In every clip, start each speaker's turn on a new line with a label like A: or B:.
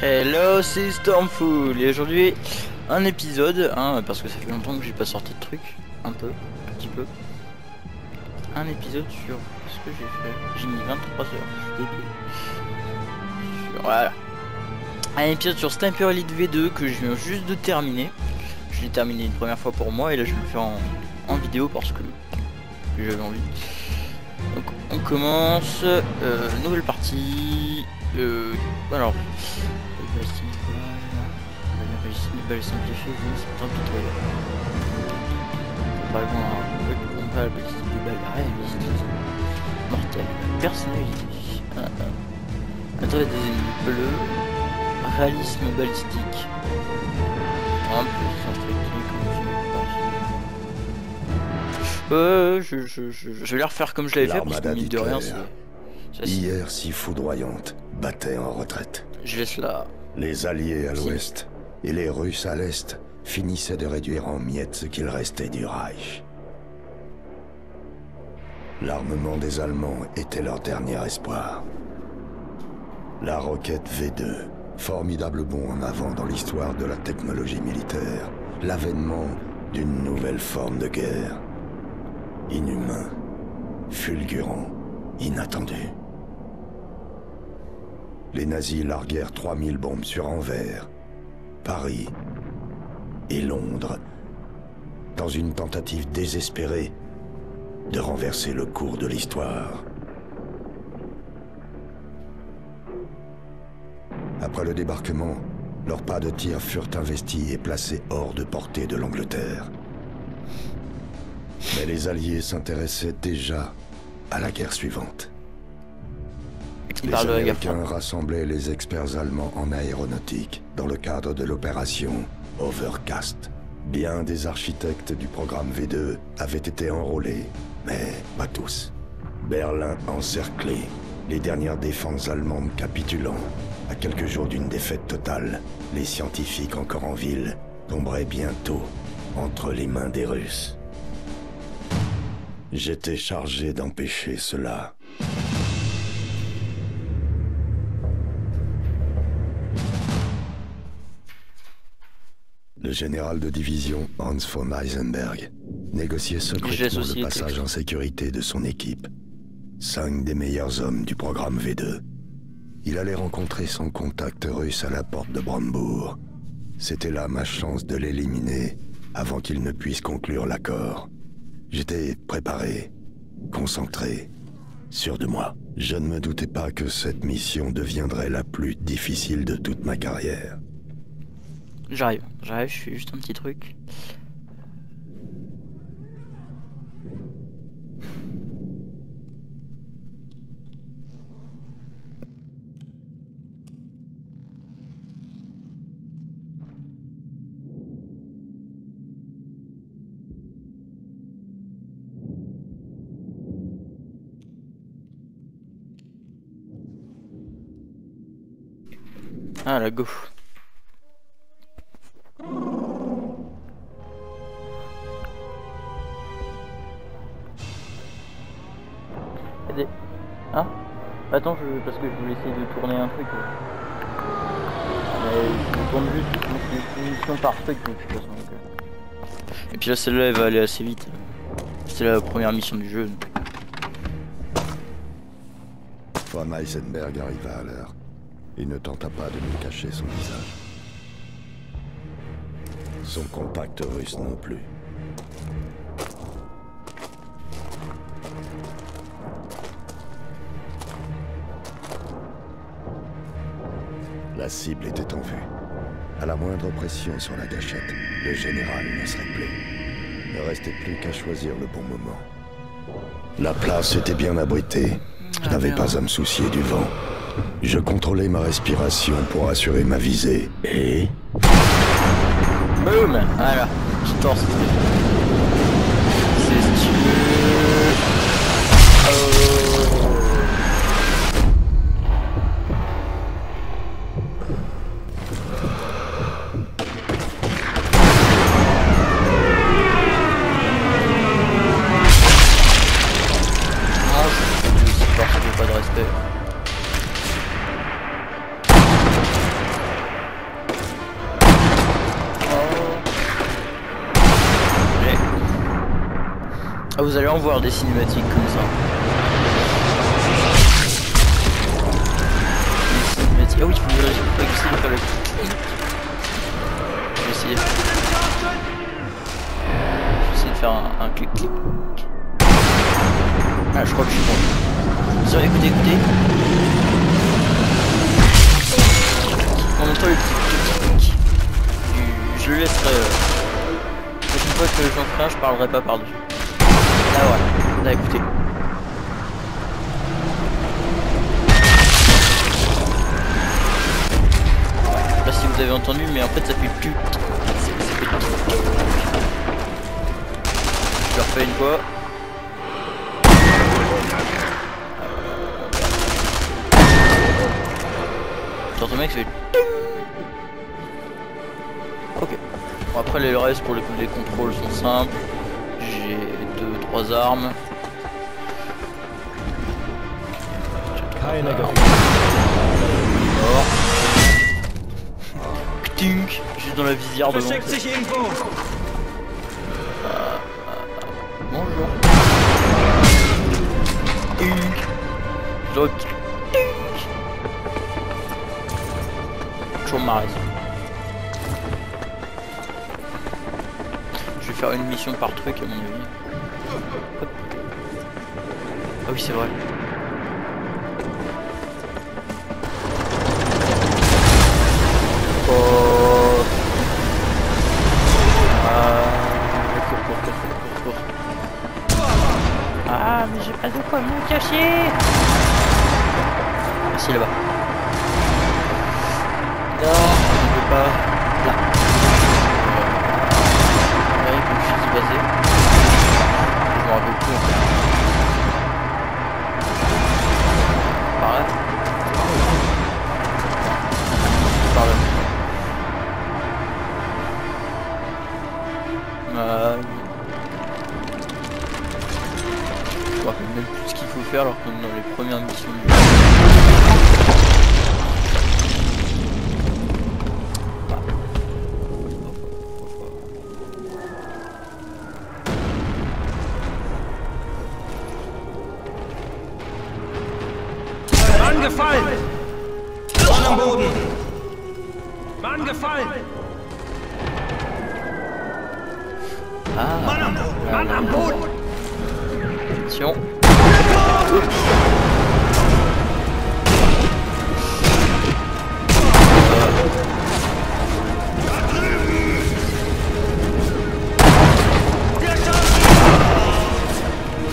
A: Hello, c'est Stormful et aujourd'hui un épisode, hein, parce que ça fait longtemps que j'ai pas sorti de truc, un petit peu. Un épisode sur ce que j'ai fait. J'ai mis 23 heures, je suis débile. Voilà. Un épisode sur Sniper Elite V2 que je viens juste de terminer. Je l'ai terminé une première fois pour moi et là je vais le faire en vidéo parce que j'avais envie. Donc on commence, nouvelle partie. Alors, balle simplifiée, c'est impitoyable. On va la ballistique des balles réalistes, mortelle, personnalité, attaque des ennemis bleus, réalisme balistique, un peu je vais les refaire comme je l'avais fait parce que mine de rien c'est...
B: Hier si foudroyante, battait en retraite.
A: Je laisse là.
B: Les Alliés à l'ouest et les Russes à l'est finissaient de réduire en miettes ce qu'il restait du Reich. L'armement des Allemands était leur dernier espoir. La roquette V2, formidable bond en avant dans l'histoire de la technologie militaire, l'avènement d'une nouvelle forme de guerre. Inhumain, fulgurant, inattendu. Les nazis larguèrent 3000 bombes sur Anvers, Paris et Londres, dans une tentative désespérée de renverser le cours de l'histoire. Après le débarquement, leurs pas de tir furent investis et placés hors de portée de l'Angleterre. Mais les Alliés s'intéressaient déjà à la guerre suivante. Les Américains rassemblaient les experts allemands en aéronautique dans le cadre de l'opération Overcast. Bien des architectes du programme V2 avaient été enrôlés, mais pas tous. Berlin encerclé, les dernières défenses allemandes capitulant. À quelques jours d'une défaite totale, les scientifiques encore en ville tomberaient bientôt entre les mains des Russes. J'étais chargé d'empêcher cela. Le général de division Hans von Heisenberg négociait secrètement le passage en sécurité de son équipe. 5 des meilleurs hommes du programme V2. Il allait rencontrer son contact russe à la porte de Brandebourg. C'était là ma chance de l'éliminer avant qu'il ne puisse conclure l'accord. J'étais préparé, concentré, sûr de moi. Je ne me doutais pas que cette mission deviendrait la plus difficile de toute ma carrière.
A: J'arrive, je fais juste un petit truc. Ah la go. Hein? Attends, parce que je voulais essayer de tourner un truc. Mais je tourne juste une mission par truc de toute façon. Et puis là, celle-là, elle va aller assez vite. C'est la première mission du jeu.
B: Von Heisenberg arriva à l'heure. Il ne tenta pas de nous cacher son visage. Son contact russe non plus. La cible était en vue. À la moindre pression sur la gâchette, le général ne serait plus. Il ne restait plus qu'à choisir le bon moment. La place était bien abritée. Je n'avais pas à me soucier du vent. Je contrôlais ma respiration pour assurer ma visée. Et...
A: boum! Voilà, je torse. C'est stylé. Pas de respect. Ah, vous allez en voir des cinématiques comme ça. Des cinématiques. Ah oui, je vais essayer de faire le clic. Je vais essayer. De faire un clic clic. Ah, je crois que je suis bon. Ça, écoutez. En même temps, le petit clic. Je le laisserai. La prochaine fois que j'en ferai un, je parlerai pas par-dessus. Là, voilà. Là, écoutez. Je sais pas si vous avez entendu, mais en fait, ça fait plus. Je le refais une fois. Genre le mec ça fait. Ok. Bon, après les restes pour les contrôles sont simples. J'ai 2-3 armes. Mort. Ktink. Juste dans la visière devant. Bonjour. L'autre. Toujours ma raison. Je vais faire une mission par truc à mon avis. Hop. Ah oui c'est vrai. Oh. Ah mais j'ai pas de quoi me cacher. Merci là-bas. Non, je ne veux pas. Là. Ouais, comme je suis basé. Je m'en rappelle plus. Par là. Par là. Je me rappelle même plus ce qu'il faut faire alors qu'on est dans les premières missions du jeu.
C: Angefallen! Mann am Boden! Mann gefallen!
A: Ah,
C: Mann am Boden!
A: Attention.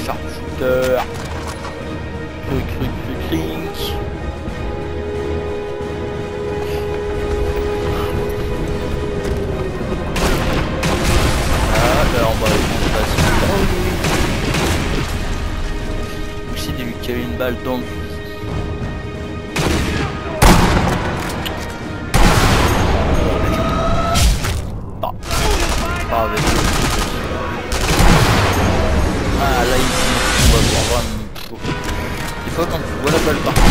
A: Sharpshooter. Cric. Ah, là en bas, il passe. J'essaie de lui caler une balle dans le fusil. Pas avec eux. Ah là ici, on va voir vraiment. Des fois quand tu vois la balle par terre.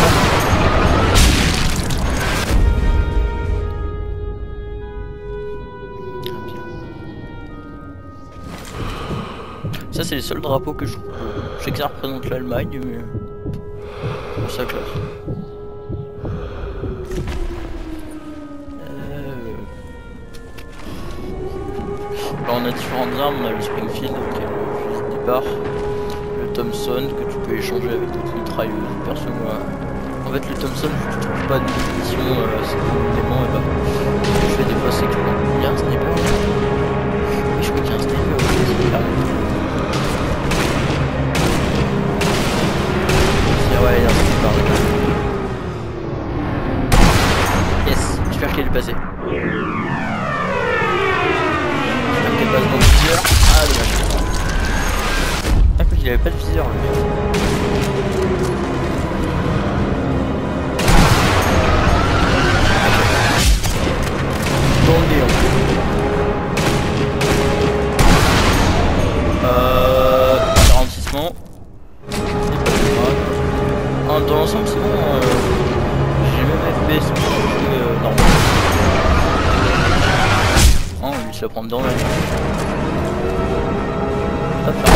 A: Ça c'est les seuls drapeaux que je trouve. Je sais que ça représente l'Allemagne mais pour sa classe. Là on a différentes armes, on a le Springfield qui est le fusil de départ, le Thompson que tu peux échanger avec d'autres mitrailleuses. Perso moi, en fait le Thompson je trouve pas de munition assez éléments et bah ce que je fais des fois c'est que il y a un sniper. Oui je crois qu'il y a un sniper aussi. Ouais, il y a un sniper. Yes, j'espère qu'elle est passée. J'espère qu'elle passe dans le viseur. Ah dommage. Ah quoi qu'il avait pas de viseur le mec. Dans le nez en fait. Ralentissement. Dans l'ensemble sinon j'ai même FPS normal. Oh lui se la prend dedans là. Hop là.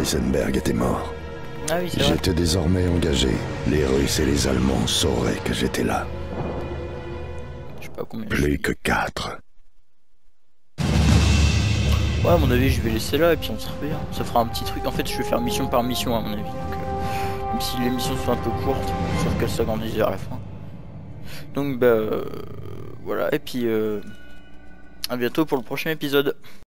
B: Heisenberg était mort.
A: Ah oui, c'est vrai.
B: J'étais désormais engagé. Les Russes et les Allemands sauraient que j'étais là.
A: Je sais pas combien.
B: Plus que 4.
A: Ouais, à mon avis, je vais laisser là et puis on se revient. Ça fera un petit truc. En fait, je vais faire mission par mission, à mon avis. Donc, même si les missions sont un peu courtes, sauf qu'elles s'agrandissent vers la fin. Donc, bah, voilà. Et puis, à bientôt pour le prochain épisode.